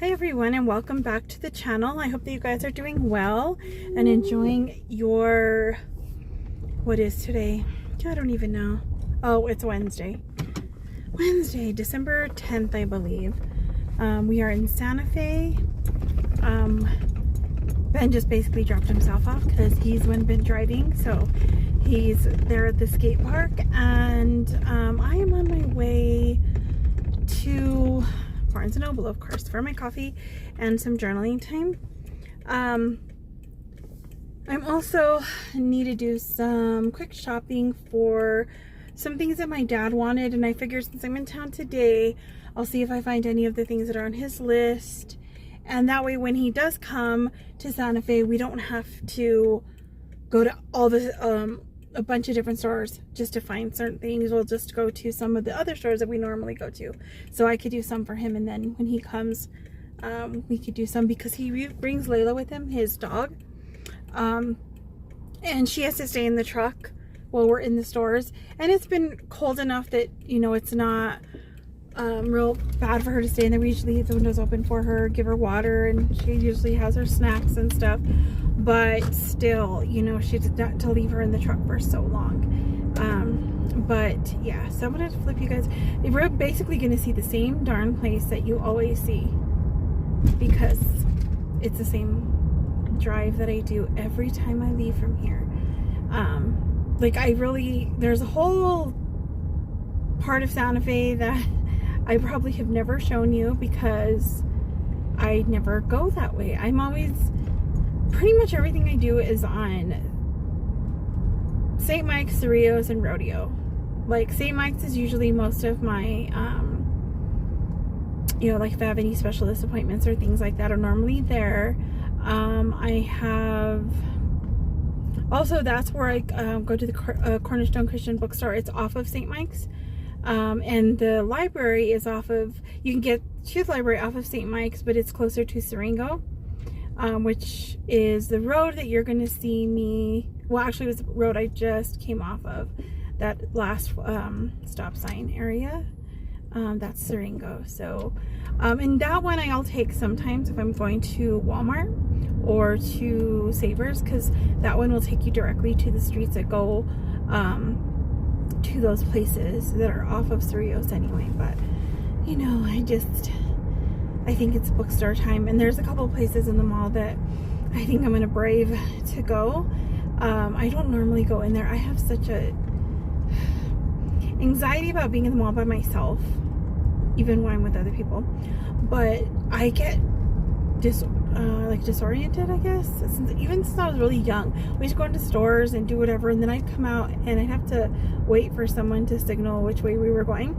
Hi everyone, and welcome back to the channel. I hope that you guys are doing well and enjoying your, what is today? I don't even know. Oh, it's Wednesday, December 10th, I believe. We are in Santa Fe. Ben just basically dropped himself off because he's been driving, so he's there at the skate park, and I am on my way to Barnes & Noble, of course, for my coffee and some journaling time. I'm also need to do some quick shopping for some things that my dad wanted, and I figured since I'm in town today, I'll see if I find any of the things that are on his list, and that way when he does come to Santa Fe, we don't have to go to all the a bunch of different stores just to find certain things. We'll just go to some of the other stores that we normally go to. So I could do some for him, and then when he comes, we could do some, because he brings Layla with him, his dog. And she has to stay in the truck while we're in the stores. And it's been cold enough that, you know, it's not real bad for her to stay in there. We usually leave the windows open for her, give her water, and she usually has her snacks and stuff. But still, you know, she's not to leave her in the truck for so long. But yeah, so I'm gonna flip you guys. We're basically gonna see the same darn place that you always see, because it's the same drive that I do every time I leave from here. Like, there's a whole part of Santa Fe that I probably have never shown you because I never go that way. I'm always, pretty much everything I do is on St. Mike's, Cerrillos, and Rodeo. Like, St. Mike's is usually most of my, you know, like if I have any specialist appointments or things like that are normally there. I have, also that's where I go to the Cornerstone Christian Bookstore. It's off of St. Mike's. And the library is off of, you can get to the library off of St. Mike's, but it's closer to Siringo. Which is the road that you're going to see me, well, actually it was the road I just came off of, that last stop sign area. That's Siringo. So, and that one I'll take sometimes if I'm going to Walmart or to Savers, because that one will take you directly to the streets that go to those places that are off of Cerrillos anyway. But, you know, I think it's bookstore time, and there's a couple of places in the mall that I think I'm gonna brave to go. I don't normally go in there. I have such a anxiety about being in the mall by myself, even when I'm with other people. But I get disoriented, I guess. Even since I was really young, we used to go into stores and do whatever, and then I'd come out and I'd have to wait for someone to signal which way we were going,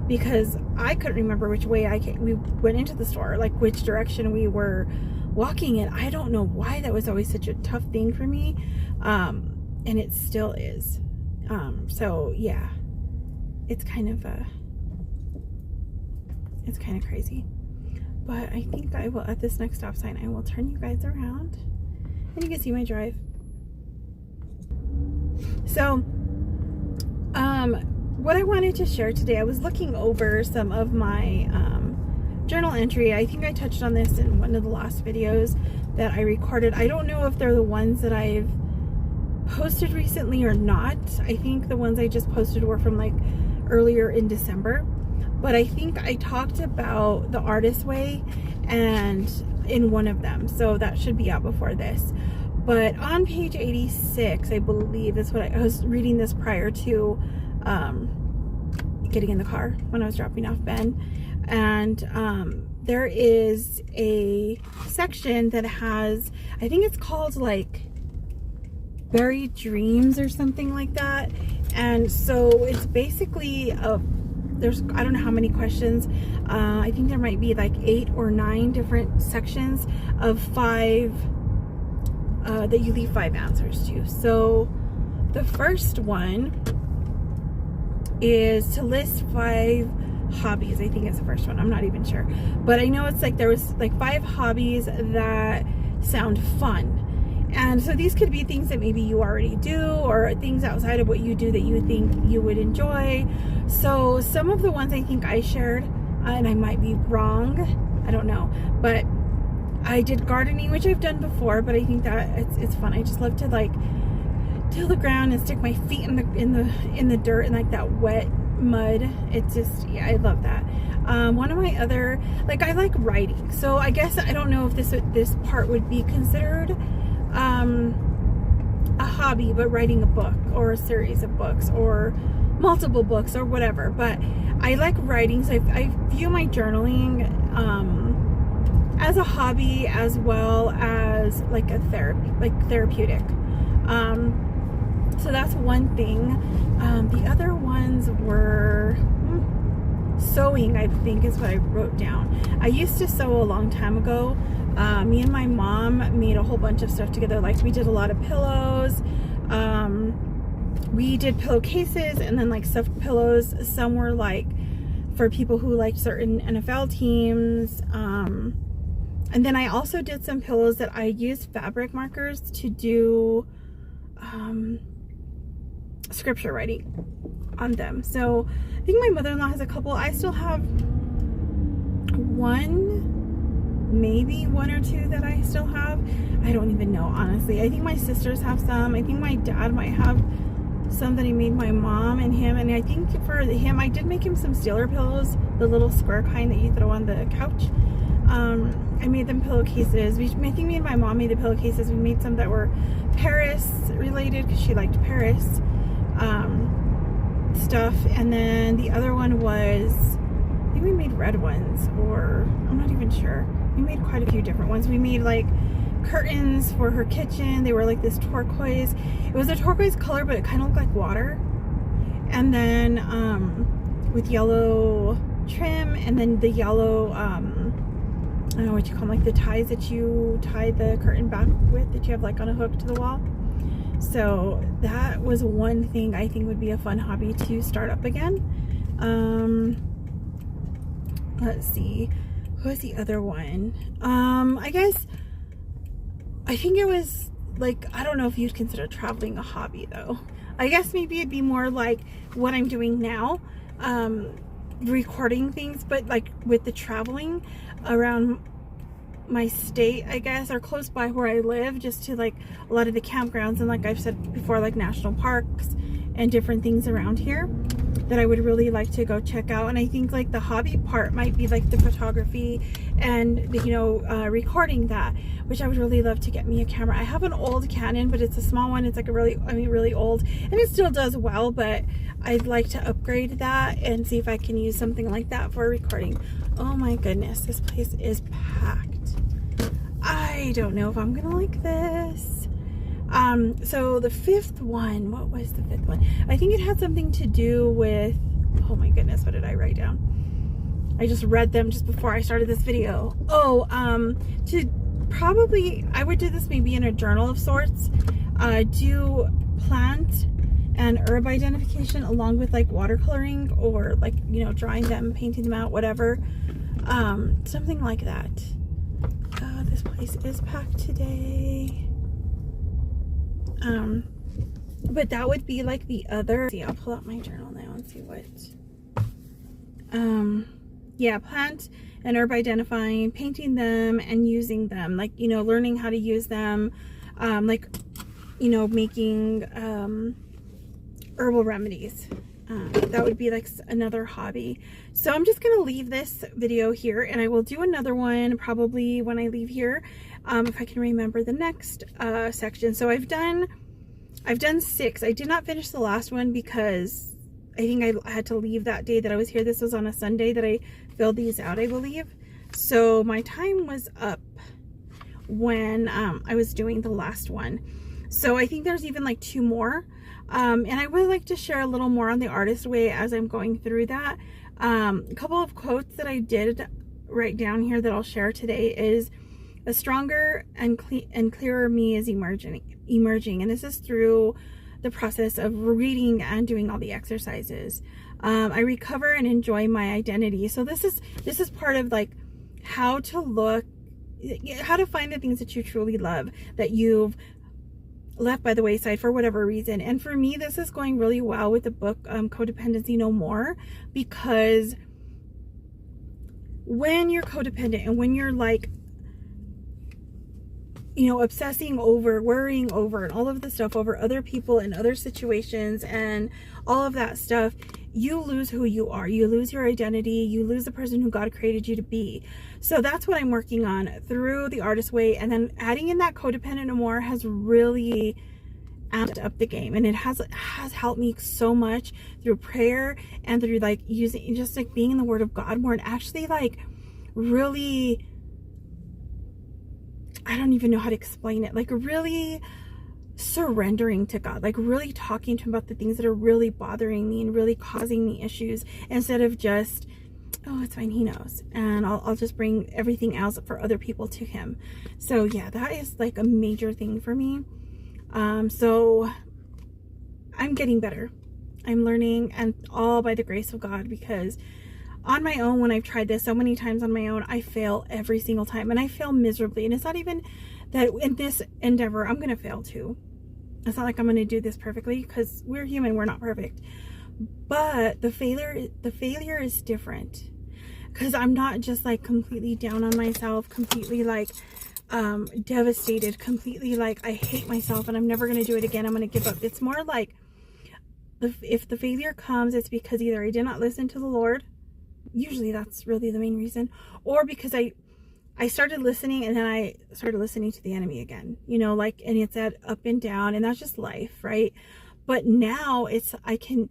because I couldn't remember which way we went into the store, like which direction we were walking in. I don't know why that was always such a tough thing for me, and it still is. So yeah, it's kind of crazy. But I think I will, at this next stop sign, I will turn you guys around and you can see my drive. So, what I wanted to share today, I was looking over some of my journal entry. I think I touched on this in one of the last videos that I recorded. I don't know if they're the ones that I've posted recently or not. I think the ones I just posted were from like earlier in December. But I think I talked about the Artist Way and in one of them, so that should be out before this. But on page 86, I believe, is what I was reading this prior to getting in the car when I was dropping off Ben, and there is a section that has, I think it's called like Buried Dreams or something like that. And so it's basically I don't know how many questions. I think there might be like 8 or 9 different sections of 5 that you leave 5 answers to. So the first one is to list 5 hobbies. I think it's the first one. I'm not even sure. But I know it's like there was like 5 hobbies that sound fun. And so these could be things that maybe you already do, or things outside of what you do that you think you would enjoy. So some of the ones I think I shared, and I might be wrong, I don't know. But I did gardening, which I've done before, but I think that it's fun. I just love to like till the ground and stick my feet in the dirt and like that wet mud. It's just, yeah, I love that. One of my other, like, I like writing, so I guess I don't know if this part would be considered a hobby, but writing a book or a series of books or multiple books or whatever. But I like writing, so I view my journaling as a hobby as well as like a therapy, like therapeutic. So that's one thing. The other ones were sewing, I think is what I wrote down. I used to sew a long time ago. Me and my mom made a whole bunch of stuff together. Like, we did a lot of pillows. We did pillowcases and then like stuffed pillows. Some were like for people who liked certain NFL teams. And then I also did some pillows that I used fabric markers to do scripture writing on them. So I think my mother-in-law has a couple. I still have maybe one or two that I still have. I don't even know, honestly. I think my sisters have some. I think my dad might have some that he made my mom and him. And I think for him, I did make him some Steeler pillows, the little square kind that you throw on the couch. I made them pillowcases. I think me and my mom made the pillowcases. We made some that were Paris related because she liked Paris stuff. And then the other one was, I think we made red ones, or I'm not even sure. We made quite a few different ones. We made like curtains for her kitchen. They were like this turquoise. It was a turquoise color, but it kind of looked like water. And then with yellow trim, and then the yellow I don't know what you call them, like the ties that you tie the curtain back with, that you have like on a hook to the wall. So that was one thing I think would be a fun hobby to start up again. Let's see, who was the other one? I think it was like, I don't know if you'd consider traveling a hobby though. I guess maybe it'd be more like what I'm doing now, recording things, but like with the traveling around my state, I guess, or close by where I live, just to like a lot of the campgrounds, and like I've said before, like national parks and different things around here that I would really like to go check out. And I think like the hobby part might be like the photography and the, recording that, which I would really love to get me a camera. I have an old Canon, but it's a small one. It's like a really old, and it still does well, but I'd like to upgrade that and see if I can use something like that for recording. Oh my goodness, this place is packed. I don't know if I'm gonna like this. So the fifth one, what was the fifth one? I think it had something to do with, oh my goodness, what did I write down? I just read them just before I started this video. I would do this maybe in a journal of sorts. Do plant and herb identification along with like watercoloring, or like, drawing them, painting them out, whatever. Something like that. Oh, this place is packed today. But that would be like the other. See, I'll pull out my journal now and see what. Yeah, plant and herb identifying, painting them and using them, like, learning how to use them, making herbal remedies. That would be like another hobby. So I'm just gonna leave this video here, and I will do another one probably when I leave here, if I can remember the next section. So I've done 6. I did not finish the last one because I think I had to leave that day that I was here. This was on a Sunday that I filled these out, I believe. So my time was up when I was doing the last one. So I think there's even like 2 more. And I would like to share a little more on the artist way as I'm going through that. A couple of quotes that I did write down here that I'll share today is, a stronger and clearer me is emerging. And this is through the process of reading and doing all the exercises. I recover and enjoy my identity. So this is part of like how to find the things that you truly love, that you've left by the wayside for whatever reason. And for me, this is going really well with the book Codependency No More, because when you're codependent and when you're like, you know, obsessing over, worrying over, and all of the stuff over other people and other situations and all of that stuff, you lose who you are. You lose your identity. You lose the person who God created you to be. So that's what I'm working on through the Artist Way. And then adding in that codependent amour has really amped up the game, and it has helped me so much through prayer and through like using, just like being in the Word of God more, and actually like really, I don't even know how to explain it, like really surrendering to God, like really talking to him about the things that are really bothering me and really causing me issues, instead of just, oh, it's fine, he knows, and I'll just bring everything else for other people to him. So yeah, that is like a major thing for me. So I'm getting better. I'm learning, and all by the grace of God, because on my own, when I've tried this so many times on my own, I fail every single time, and I fail miserably. And it's not even that in this endeavor, I'm going to fail too. It's not like I'm going to do this perfectly, because we're human. We're not perfect. But the failure is different, because I'm not just like completely down on myself, completely like devastated, completely like I hate myself and I'm never going to do it again, I'm going to give up. It's more like if the failure comes, it's because either I did not listen to the Lord, usually that's really the main reason, or because I started listening and then I started listening to the enemy again, you know, like, and it's that up and down, and that's just life, right? But now it's, I can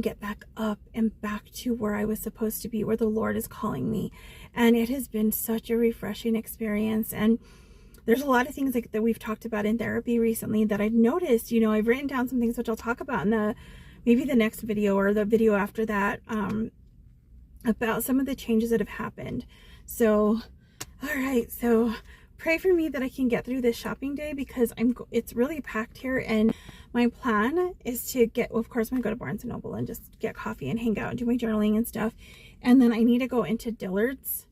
get back up and back to where I was supposed to be, where the Lord is calling me. And it has been such a refreshing experience. And there's a lot of things like that we've talked about in therapy recently that I've noticed, you know, I've written down some things which I'll talk about in maybe the next video or the video after that, about some of the changes that have happened. So, all right. So pray for me that I can get through this shopping day, because it's really packed here, and my plan is to get, well, of course, I'm gonna go to Barnes & Noble and just get coffee and hang out and do my journaling and stuff. And then I need to go into Dillard's,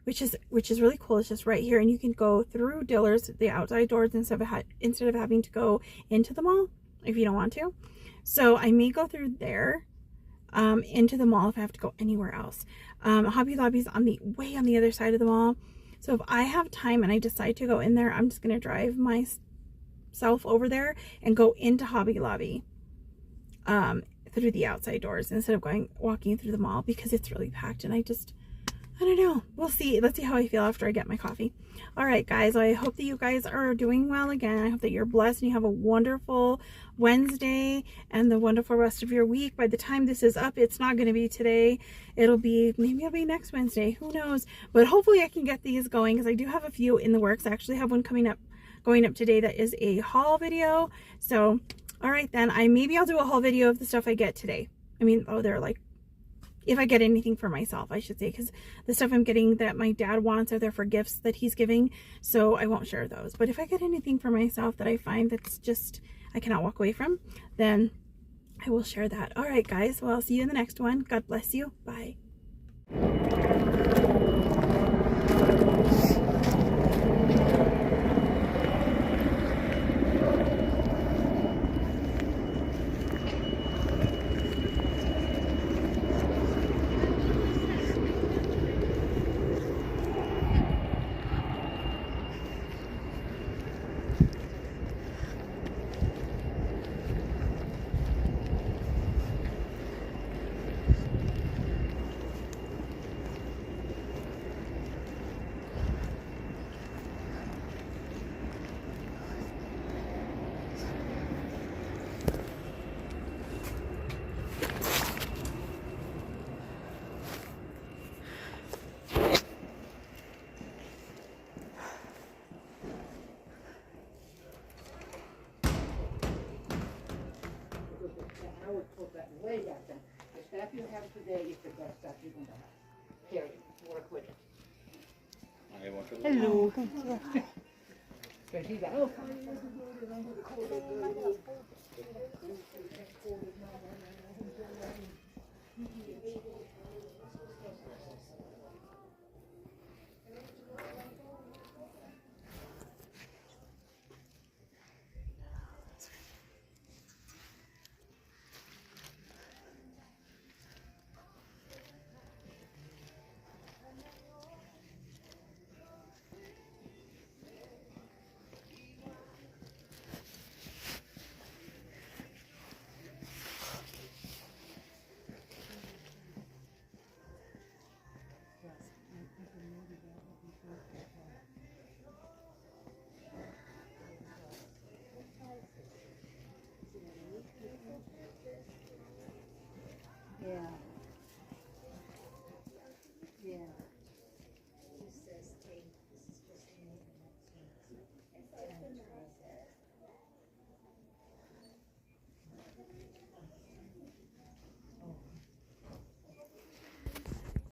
which is really cool. It's just right here, and you can go through Dillard's, the outside doors, instead of having to go into the mall if you don't want to. So I may go through there into the mall if I have to go anywhere else. Hobby Lobby's way on the other side of the mall. So if I have time and I decide to go in there, I'm just going to drive myself over there and go into Hobby Lobby through the outside doors instead of walking through the mall, because it's really packed, and I don't know. We'll see. Let's see how I feel after I get my coffee. All right, guys. I hope that you guys are doing well again. I hope that you're blessed and you have a wonderful Wednesday and the wonderful rest of your week. By the time this is up, it's not going to be today. Maybe it'll be next Wednesday. Who knows? But hopefully I can get these going, because I do have a few in the works. I actually have one going up today that is a haul video. So, all right then. Maybe I'll do a haul video of the stuff I get today. I mean, they're like, if I get anything for myself, I should say, because the stuff I'm getting that my dad wants are there for gifts that he's giving, so I won't share those. But if I get anything for myself that I find that's just, I cannot walk away from, then I will share that. All right, guys. Well, I'll see you in the next one. God bless you. Bye. Way back then. The stuff you have today is the best stuff you're going to have. Period. Work with it. Hello. So she got,